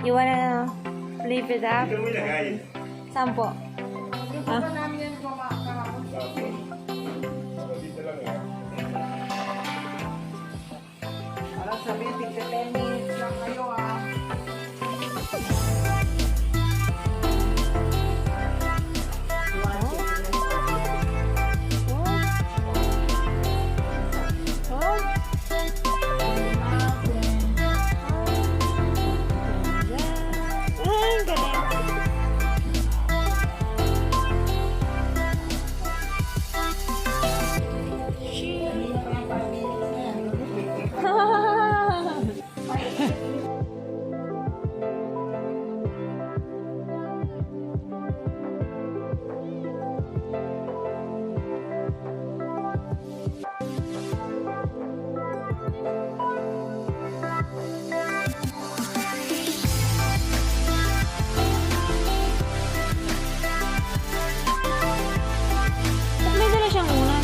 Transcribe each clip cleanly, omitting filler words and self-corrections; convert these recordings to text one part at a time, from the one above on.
You wanna flip it up? Dito mo ilagay. Saan po? Dito pa namin yan kahapon. Dito lang eh. Alam sabihin, tigta 10 minutes lang kayo ah. May dala siyang unan.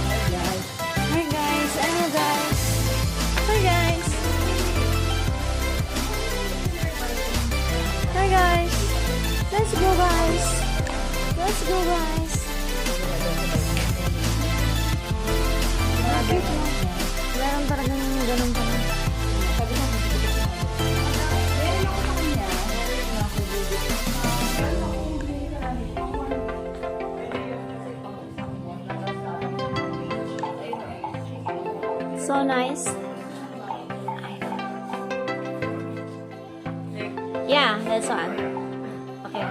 Hi guys, ano guys? Hi guys. Hi guys. Let's go guys. Let's go guys. Bakit mo? Meron talaga yung ganun pa na. So nice. Yeah, that's one. Okay.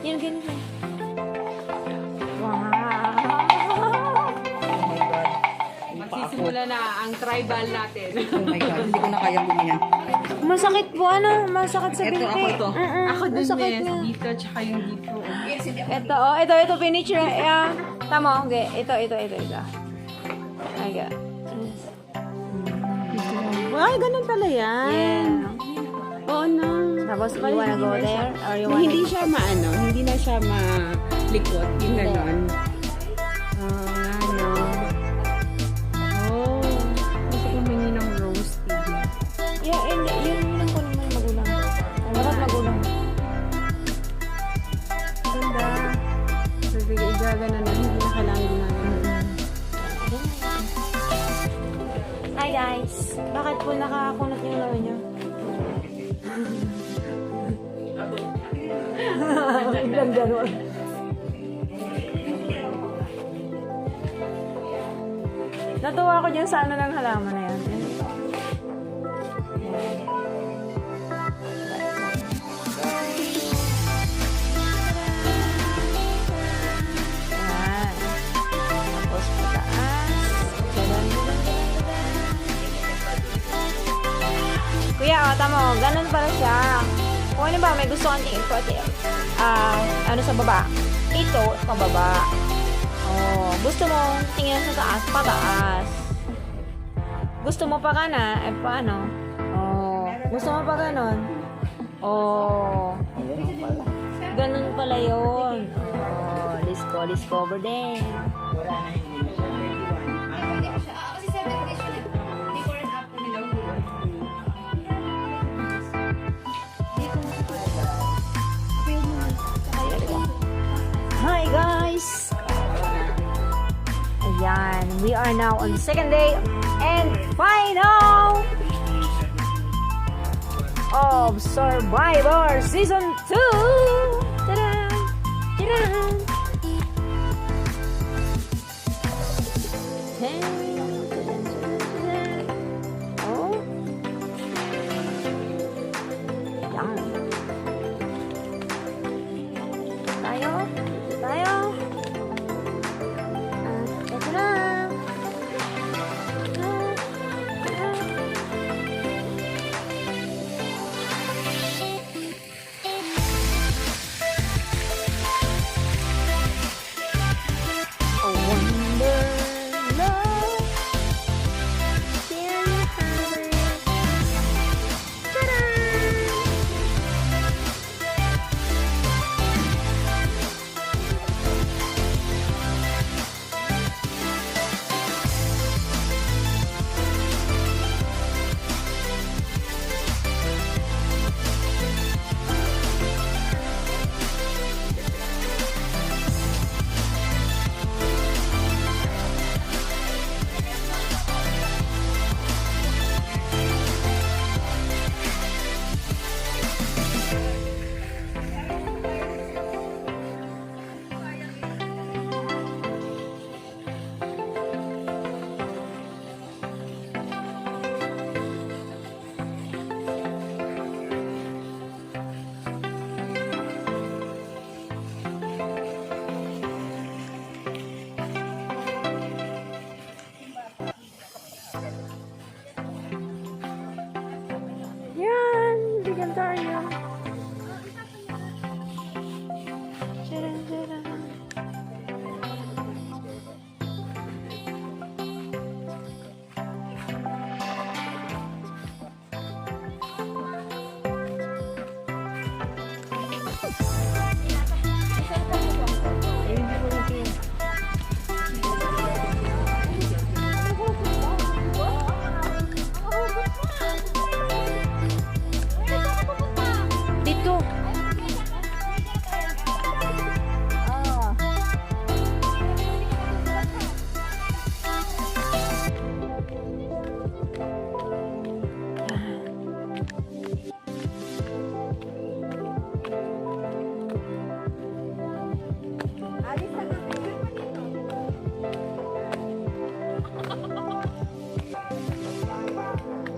Yun, ganito. Wow. Magsisimula na ang tribal natin. Oh my God, hindi ko na kaya gumayan. Masakit po, ano? Masakit sa Ito, binti. ako to. Ako din Masakit mes, na. dito tsaka yung dito. Ito, oh, ito, finish. Yeah. Tama, okay. Ito. Okay. Ay, ganun pala yan. Yeah. Oo na. Tapos, you wanna go there? Or you wanna... Hindi siya maano, hindi na siya malikot. Yung Hindi. ganon. Oo nga, no. Oh, gusto ko humingi ng roasted. Yeah, yun lang ko naman magulang. Dapat magulang. Ganda. Sige, igagana na. Hindi na kailangan ginagana. Hi guys. Bakit po nakakunot yung lawan niyo? Biglang gano'n. Natuwa ako dyan sa ano ng halaman na yan. Yan. Tapos pataas. Kuya, o, tama o. Ganun pala siya. Kung halimbawa may gusto kang tingin, ano sa baba? Ito, pababa. Oh, gusto mo tingin sa taas, pataas. Gusto mo pa kana, paano? Oh, gusto mo pa ganon? Oh, ganun pala yun. Oh, let's go over there. Hi guys! Ayan, we are now on the second day and final of Survivor Season 2! Ta-da! Ta-da! Oh! Yan. Tayo! Tayo! Ito na! Yan, bigyan tayo. Charan, charan. Dito. Ah.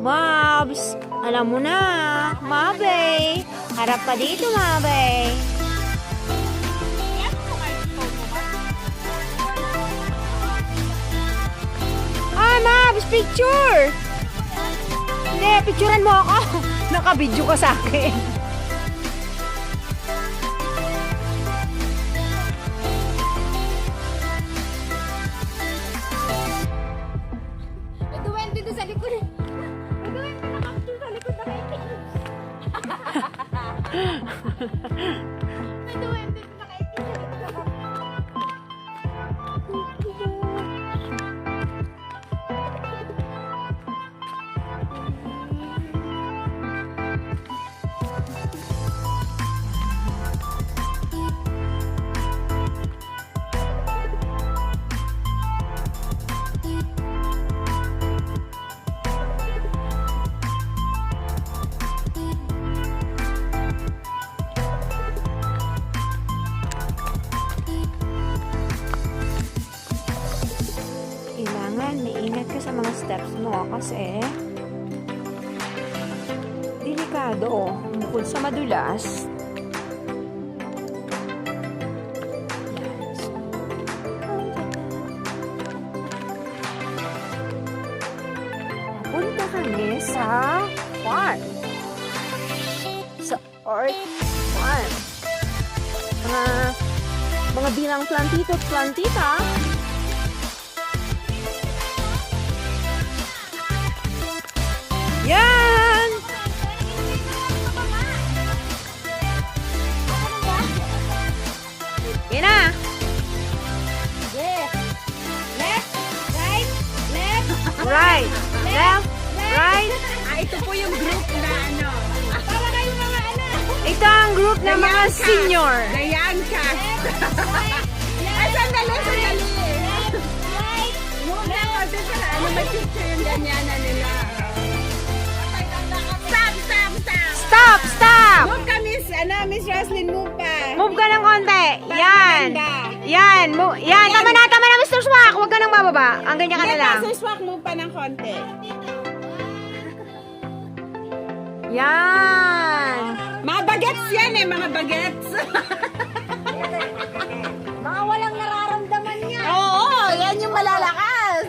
Mabs, alam mo na, Mabay. Harap pa dito, Mabay. Ah, Mabs, picture! Hindi, picturean mo ako. Nakabidyo ka sa akin. May duwende doon sa likod. May duwende nakapito sa likod na kaitin. May duwende doon sa kaitin. Kailangan maingat ka sa mga steps mo kasi delikado bukod sa madulas. Punta kami sa farm. Sa kuan. Mga bilang plantito at plantita. Yan! Yan na! Yes. Left, right, left. Right! Left! Right! Ito po yung group na ano. Para kayo mga ano. Ito ang group ng mga senior. The young cast. Ay, sandali. Left, right. Move na kasi pala. Ano may picture yung ganyanan nila. Stop! Stop! Move ka, Miss Roslyn, move pa. Move ka ng konti. Yan. Yan. Yan. Tama na, Mr. Swak. Huwag ka nang bababa. Ang ganyan ka na lang. Hindi pa, Swak, move pa ng konti. Yan. Mga bagets yan eh, mga bagets. Mga walang nararamdaman niya. Oo, yan yung malalakas.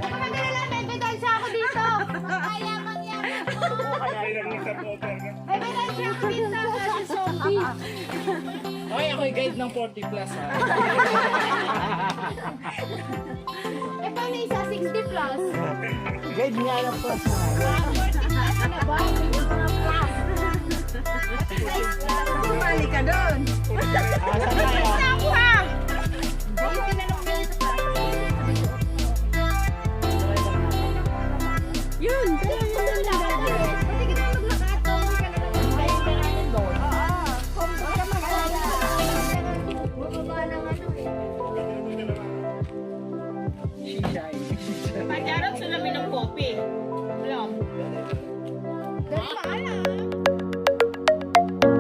Magandala lang, may bedansya ako dito. Mayaman-yaman ako. Kaya lang sa over na. May bedansya ako dito. Si Sophie. Okay, ako'y guide ng 40 plus ha. Eh, paano isa? 60 plus? Guide nga ng plus na. 40 plus na ba? Sumali ka doon. Asa tayo?